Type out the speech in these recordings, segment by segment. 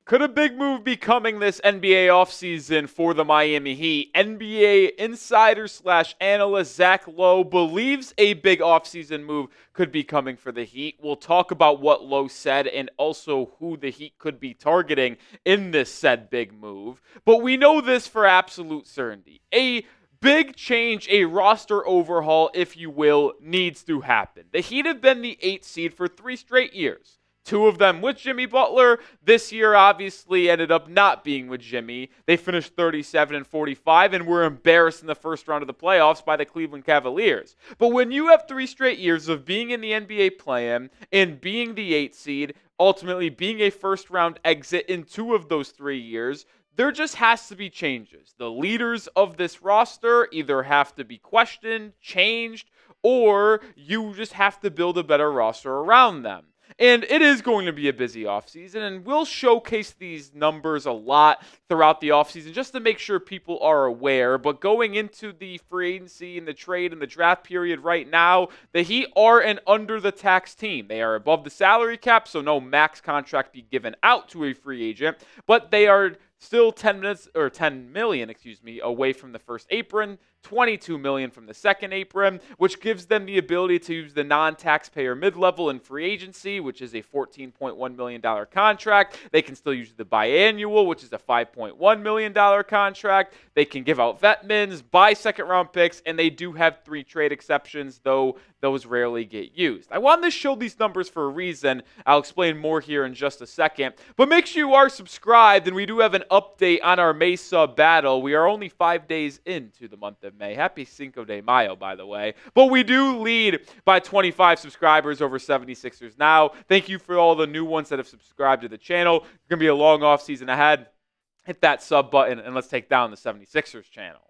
Could a big move be coming this NBA offseason for the Miami Heat? NBA insider / analyst Zach Lowe believes a big offseason move could be coming for the Heat. We'll talk about what Lowe said and also who the Heat could be targeting in this said big move. But we know this for absolute certainty. A big change, a roster overhaul, if you will, needs to happen. The Heat have been the 8th seed for 3 straight years. 2 of them with Jimmy Butler. This year obviously ended up not being with Jimmy. They finished 37-45 and were embarrassed in the first round of the playoffs by the Cleveland Cavaliers. But when you have 3 straight years of being in the NBA play-in and being the 8th seed, ultimately being a first round exit in 2 of those 3 years, there just has to be changes. The leaders of this roster either have to be questioned, changed, or you just have to build a better roster around them. And it is going to be a busy offseason, and we'll showcase these numbers a lot throughout the offseason just to make sure people are aware. But going into the free agency and the trade and the draft period right now, the Heat are an under-the-tax team. They are above the salary cap, so no max contract be given out to a free agent, but they are still 10 million away from the first apron, 22 million from the second apron, which gives them the ability to use the non-taxpayer mid-level in free agency, which is a $14.1 million contract. They can still use the biannual, which is a $5.1 million contract. They can give out vet mins, buy second-round picks, and they do have 3 trade exceptions, though those rarely get used. I wanted to show these numbers for a reason. I'll explain more here in just a second. But make sure you are subscribed, and we do have an update on our May sub battle. We are only 5 days into the month of May. Happy Cinco de Mayo, by the way. But we do lead by 25 subscribers over 76ers now. Thank you for all the new ones that have subscribed to the channel. It's going to be a long off season ahead. Hit that sub button, and let's take down the 76ers channel.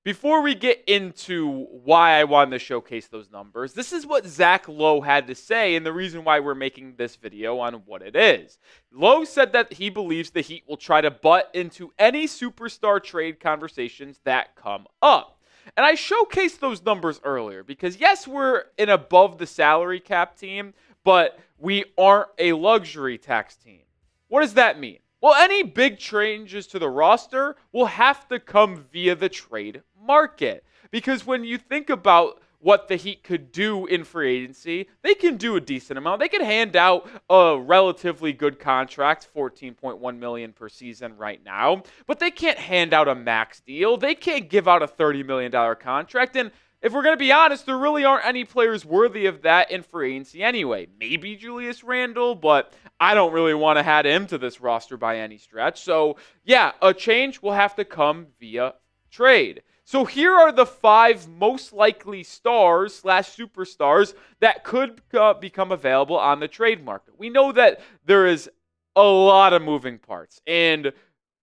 Before we get into why I wanted to showcase those numbers, this is what Zach Lowe had to say and the reason why we're making this video on what it is. Lowe said that he believes the Heat will try to butt into any superstar trade conversations that come up. And I showcased those numbers earlier because, yes, we're an above the salary cap team, but we aren't a luxury tax team. What does that mean? Well, any big changes to the roster will have to come via the trade market. Because when you think about what the Heat could do in free agency, they can do a decent amount. They can hand out a relatively good contract, $14.1 million per season right now, but they can't hand out a max deal. They can't give out a $30 million contract. And if we're going to be honest, there really aren't any players worthy of that in free agency anyway. Maybe Julius Randle, but I don't really want to add him to this roster by any stretch. So, yeah, a change will have to come via trade. So here are the 5 most likely stars / superstars that could become available on the trade market. We know that there is a lot of moving parts, and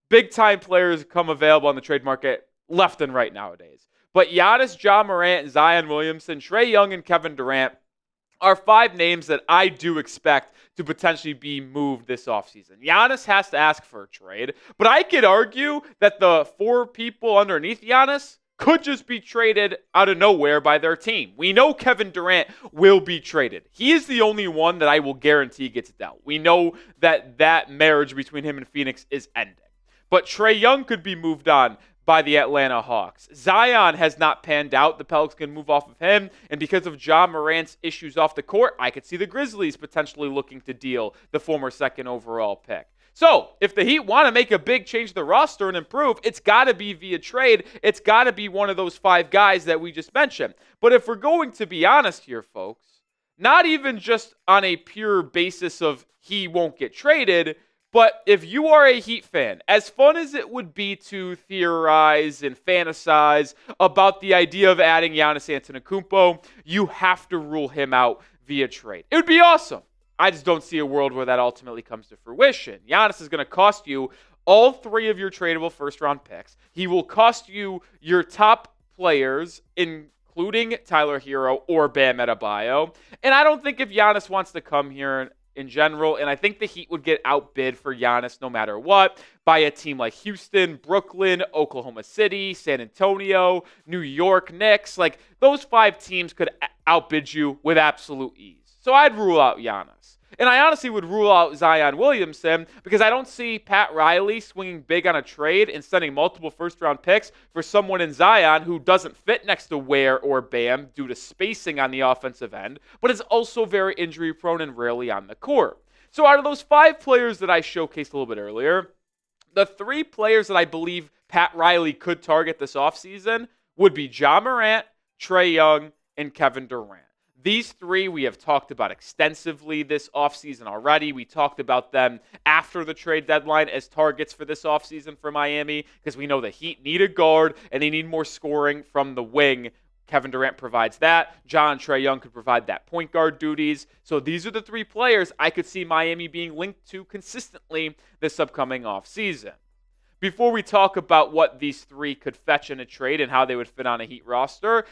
big-time players come available on the trade market left and right nowadays. But Giannis, Morant, Zion Williamson, Trae Young, and Kevin Durant are 5 names that I do expect to potentially be moved this offseason. Giannis has to ask for a trade, but I could argue that the 4 people underneath Giannis could just be traded out of nowhere by their team. We know Kevin Durant will be traded. He is the only one that I will guarantee gets dealt. We know that marriage between him and Phoenix is ending. But Trae Young could be moved on by the Atlanta Hawks. Zion has not panned out. The Pelicans can move off of him. And because of Morant's issues off the court, I could see the Grizzlies potentially looking to deal the former 2nd overall pick. So, if the Heat want to make a big change to the roster and improve, it's got to be via trade. It's got to be one of those 5 guys that we just mentioned. But if we're going to be honest here, folks, not even just on a pure basis of he won't get traded, but if you are a Heat fan, as fun as it would be to theorize and fantasize about the idea of adding Giannis Antetokounmpo, you have to rule him out via trade. It would be awesome. I just don't see a world where that ultimately comes to fruition. Giannis is going to cost you all 3 of your tradable first-round picks. He will cost you your top players, including Tyler Hero or Bam Adebayo. And I don't think if Giannis wants to come here in general, and I think the Heat would get outbid for Giannis no matter what by a team like Houston, Brooklyn, Oklahoma City, San Antonio, New York Knicks. Like, those 5 teams could outbid you with absolute ease. So I'd rule out Giannis. And I honestly would rule out Zion Williamson because I don't see Pat Riley swinging big on a trade and sending multiple first-round picks for someone in Zion who doesn't fit next to Ware or Bam due to spacing on the offensive end, but is also very injury-prone and rarely on the court. So out of those 5 players that I showcased a little bit earlier, the 3 players that I believe Pat Riley could target this offseason would be Ja Morant, Trae Young, and Kevin Durant. These 3 we have talked about extensively this offseason already. We talked about them after the trade deadline as targets for this offseason for Miami because we know the Heat need a guard and they need more scoring from the wing. Kevin Durant provides that. Ja and Trae Young could provide that point guard duties. So these are the 3 players I could see Miami being linked to consistently this upcoming offseason. Before we talk about what these 3 could fetch in a trade and how they would fit on a Heat roster,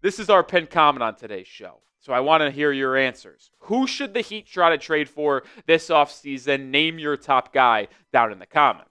this is our pinned comment on today's show. So I want to hear your answers. Who should the Heat try to trade for this offseason? Name your top guy down in the comments.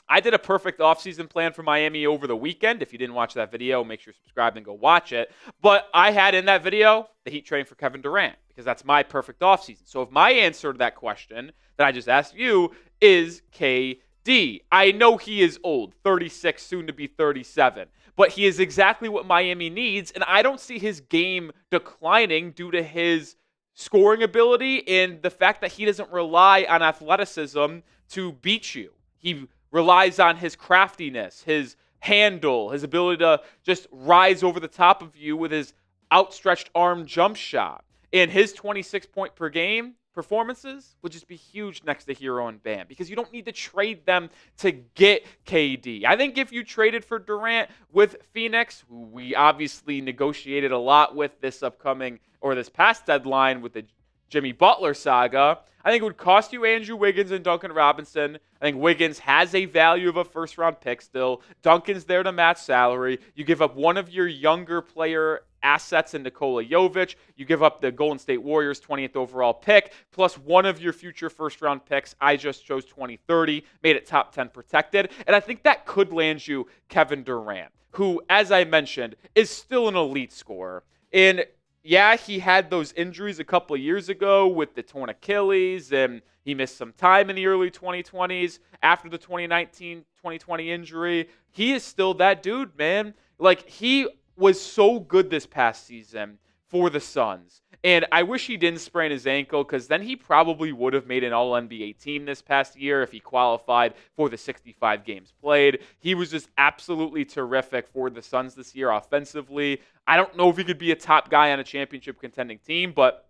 I did a perfect offseason plan for Miami over the weekend. If you didn't watch that video, make sure you're subscribed and go watch it. But I had in that video the Heat trading for Kevin Durant because that's my perfect offseason. So if my answer to that question that I just asked you is KD, I know he is old, 36, soon to be 37. But he is exactly what Miami needs, and I don't see his game declining due to his scoring ability and the fact that he doesn't rely on athleticism to beat you. He relies on his craftiness, his handle, his ability to just rise over the top of you with his outstretched arm jump shot. And his 26-point per game performances would just be huge next to Hero and Bam because you don't need to trade them to get KD. I think if you traded for Durant with Phoenix, who we obviously negotiated a lot with this past deadline with the Jimmy Butler saga, I think it would cost you Andrew Wiggins and Duncan Robinson. I think Wiggins has a value of a first-round pick still. Duncan's there to match salary. You give up one of your younger player assets in Nikola Jovic. You give up the Golden State Warriors 20th overall pick, plus one of your future first-round picks. I just chose 2030, made it top 10 protected. And I think that could land you Kevin Durant, who, as I mentioned, is still an elite scorer. And yeah, he had those injuries a couple of years ago with the torn Achilles, and he missed some time in the early 2020s after the 2019-2020 injury. He is still that dude, man. Like, he was so good this past season for the Suns. And I wish he didn't sprain his ankle because then he probably would have made an All-NBA team this past year if he qualified for the 65 games played. He was just absolutely terrific for the Suns this year offensively. I don't know if he could be a top guy on a championship contending team, but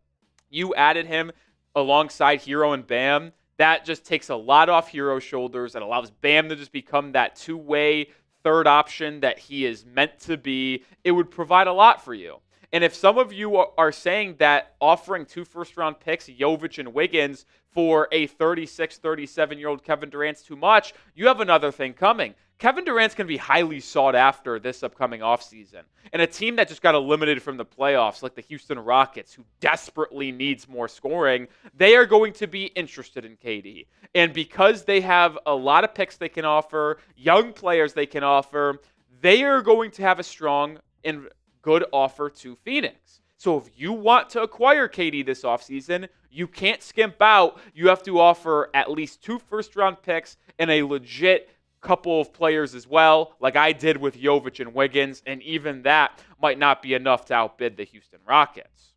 you added him alongside Hero and Bam. That just takes a lot off Hero's shoulders and allows Bam to just become that two-way third option that he is meant to be. It would provide a lot for you. And if some of you are saying that offering 2 first-round picks, Jovic and Wiggins, for a 36, 37-year-old Kevin Durant's too much, you have another thing coming. Kevin Durant's going to be highly sought after this upcoming offseason. And a team that just got eliminated from the playoffs, like the Houston Rockets, who desperately needs more scoring, they are going to be interested in KD. And because they have a lot of picks they can offer, young players they can offer, they are going to have a strong and good offer to Phoenix. So if you want to acquire KD this offseason, you can't skimp out. You have to offer at least 2 first-round picks and a legit couple of players as well, like I did with Jovic and Wiggins, and even that might not be enough to outbid the Houston Rockets.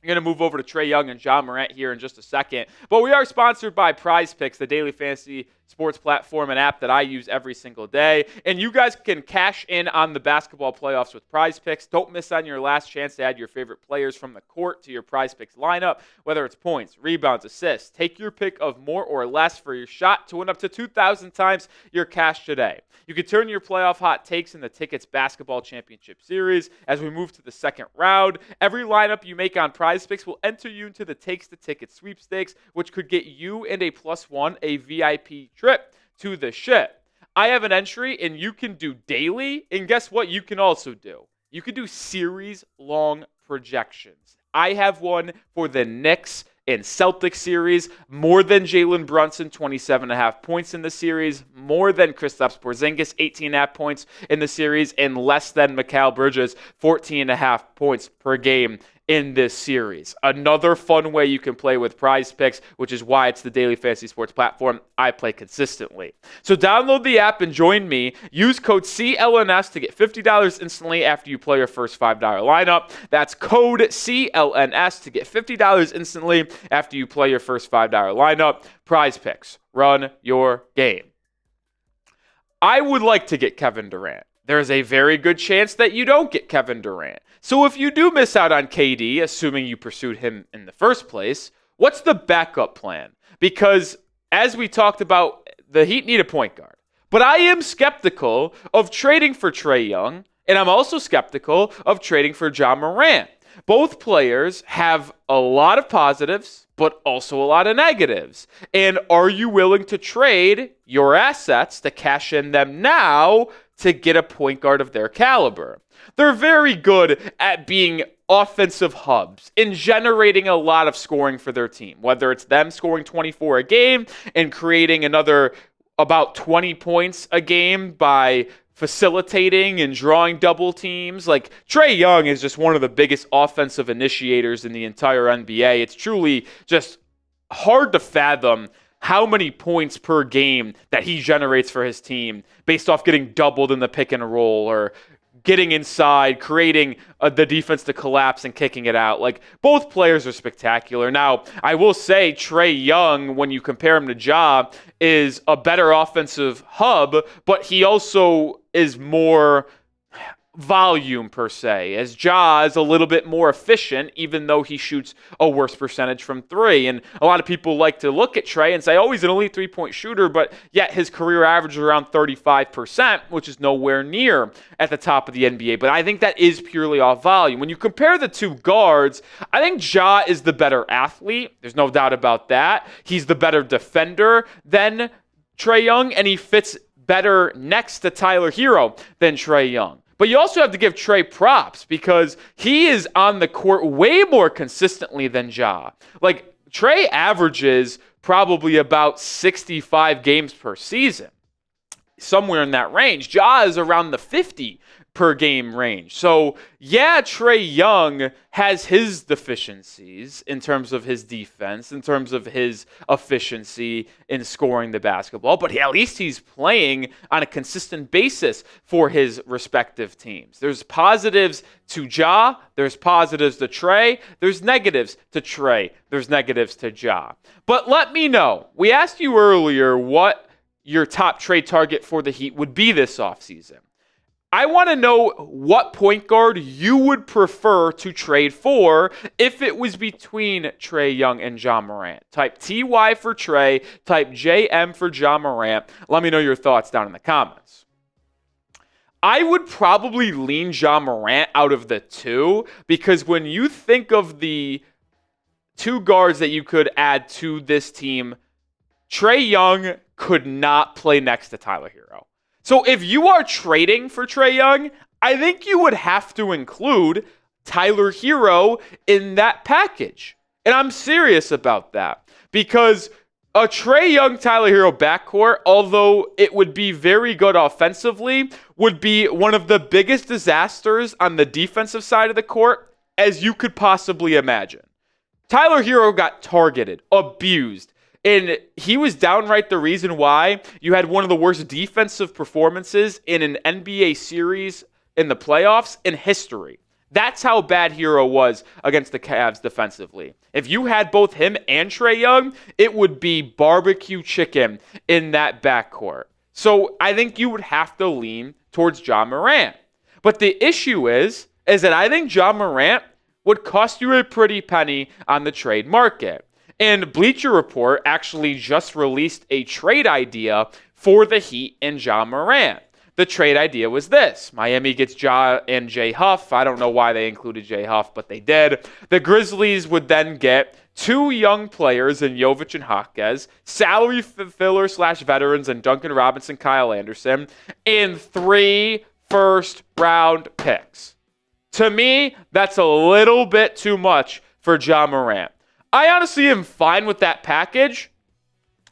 I'm going to move over to Trae Young and Ja Morant here in just a second. But we are sponsored by PrizePicks, the daily fantasy sports platform and app that I use every single day. And you guys can cash in on the basketball playoffs with PrizePicks. Don't miss on your last chance to add your favorite players from the court to your PrizePicks lineup, whether it's points, rebounds, assists. Take your pick of more or less for your shot to win up to 2,000 times your cash today. You can turn your playoff hot takes in the Tickets Basketball Championship Series as we move to the second round. Every lineup you make on PrizePicks will enter you into the Takes the Ticket sweepstakes, which could get you and a +1 a VIP trip to the ship. I have an entry, and you can do daily, and guess what you can also do? You can do series-long projections. I have one for the Knicks and Celtics series, more than Jalen Brunson, 27.5 points in the series, more than Kristaps Porzingis, 18.5 points in the series, and less than Mikal Bridges, 14.5 points per game in this series. Another fun way you can play with PrizePicks, which is why it's the daily fantasy sports platform I play consistently. So download the app and join me. Use code CLNS to get $50 instantly after you play your first $5 lineup. That's code CLNS to get $50 instantly after you play your first $5 lineup. PrizePicks, run your game. I would like to get Kevin Durant. There's a very good chance that you don't get Kevin Durant. So if you do miss out on KD, assuming you pursued him in the first place, what's the backup plan? Because as we talked about, the Heat need a point guard. But I am skeptical of trading for Trae Young, and I'm also skeptical of trading for Ja Morant. Both players have a lot of positives, but also a lot of negatives. And are you willing to trade your assets to cash in them now to get a point guard of their caliber? They're very good at being offensive hubs and generating a lot of scoring for their team, whether it's them scoring 24 a game and creating another about 20 points a game by facilitating and drawing double teams. Like, Trae Young is just one of the biggest offensive initiators in the entire NBA. It's truly just hard to fathom how many points per game that he generates for his team based off getting doubled in the pick and roll or getting inside, creating the defense to collapse and kicking it out. Like, both players are spectacular. Now, I will say Trae Young, when you compare him to Ja, is a better offensive hub, but he also is more volume per se, as Ja is a little bit more efficient, even though he shoots a worse percentage from three. And a lot of people like to look at Trae and say, oh, he's an elite three-point shooter, but yet his career average is around 35%, which is nowhere near at the top of the NBA. But I think that is purely off volume. When you compare the two guards, I think Ja is the better athlete. There's no doubt about that. He's the better defender than Trae Young, and he fits better next to Tyler Hero than Trae Young. But you also have to give Trae props because he is on the court way more consistently than Ja. Like, Trae averages probably about 65 games per season, somewhere in that range. Ja is around the 50 per game range. So, yeah, Trae Young has his deficiencies in terms of his defense, in terms of his efficiency in scoring the basketball, but at least he's playing on a consistent basis for his respective teams. There's positives to Ja, there's positives to Trae, there's negatives to Trae, there's negatives to Ja. But let me know. We asked you earlier what your top trade target for the Heat would be this offseason. I want to know what point guard you would prefer to trade for if it was between Trae Young and Ja Morant. Type TY for Trae, type JM for Ja Morant. Let me know your thoughts down in the comments. I would probably lean Ja Morant out of the two because when you think of the two guards that you could add to this team, Trae Young could not play next to Tyler Hero. So if you are trading for Trae Young, I think you would have to include Tyler Hero in that package. And I'm serious about that because a Trae Young, Tyler Hero backcourt, although it would be very good offensively, would be one of the biggest disasters on the defensive side of the court as you could possibly imagine. Tyler Hero got targeted, abused, and he was downright the reason why you had one of the worst defensive performances in an NBA series in the playoffs in history. That's how bad Hero was against the Cavs defensively. If you had both him and Trae Young, it would be barbecue chicken in that backcourt. So I think you would have to lean towards Ja Morant. But the issue is that I think Ja Morant would cost you a pretty penny on the trade market. And Bleacher Report actually just released a trade idea for the Heat and Ja Morant. The trade idea was this. Miami gets Ja and Jay Huff. I don't know why they included Jay Huff, but they did. The Grizzlies would then get two young players in Jovic and Jaquez, salary filler / veterans in Duncan Robinson, Kyle Anderson, and 3 first-round picks. To me, that's a little bit too much for Ja Morant. I honestly am fine with that package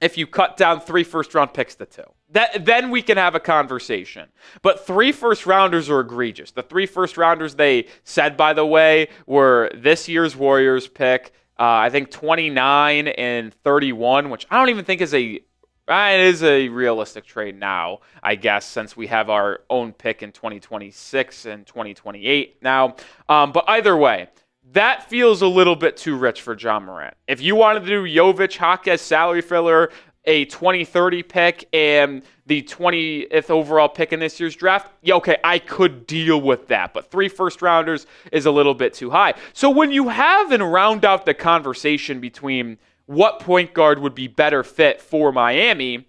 if you cut down 3 first-round picks to 2. then we can have a conversation. But 3 first-rounders are egregious. The 3 first-rounders they said, by the way, were this year's Warriors pick, I think 29 and 31, which I don't even think is it is a realistic trade now, I guess, since we have our own pick in 2026 and 2028 now. But either way, that feels a little bit too rich for John Morant. If you wanted to do Jovic, Jaquez, salary filler, a 2030 pick, and the 20th overall pick in this year's draft, yeah, okay, I could deal with that. But 3 first-rounders is a little bit too high. So when you have and round out the conversation between what point guard would be better fit for Miami,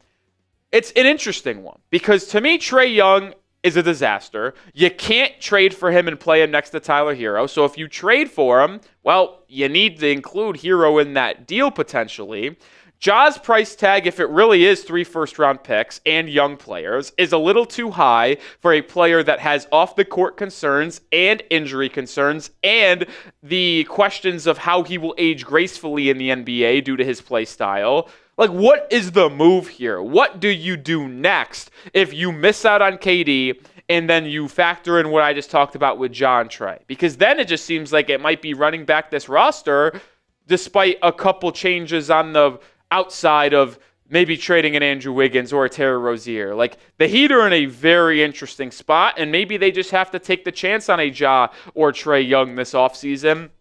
it's an interesting one. Because to me, Trae Young is a disaster. You can't trade for him and play him next to Tyler Hero. So if you trade for him, well, you need to include Hero in that deal potentially. Ja's price tag, if it really is 3 first-round picks and young players, is a little too high for a player that has off-the-court concerns and injury concerns and the questions of how he will age gracefully in the NBA due to his play style. Like, what is the move here? What do you do next if you miss out on KD and then you factor in what I just talked about with John Trae? Because then it just seems like it might be running back this roster despite a couple changes on the outside of maybe trading an Andrew Wiggins or a Terry Rozier. Like, the Heat are in a very interesting spot, and maybe they just have to take the chance on a Ja or Trae Young this offseason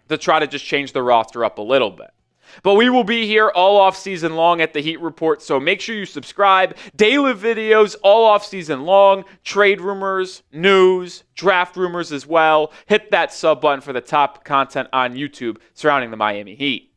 to try to just change the roster up a little bit. But we will be here all off season long at the Heat Report, so make sure you subscribe. Daily videos all off season long, trade rumors, news, draft rumors as well. Hit that sub button for the top content on YouTube surrounding the Miami Heat.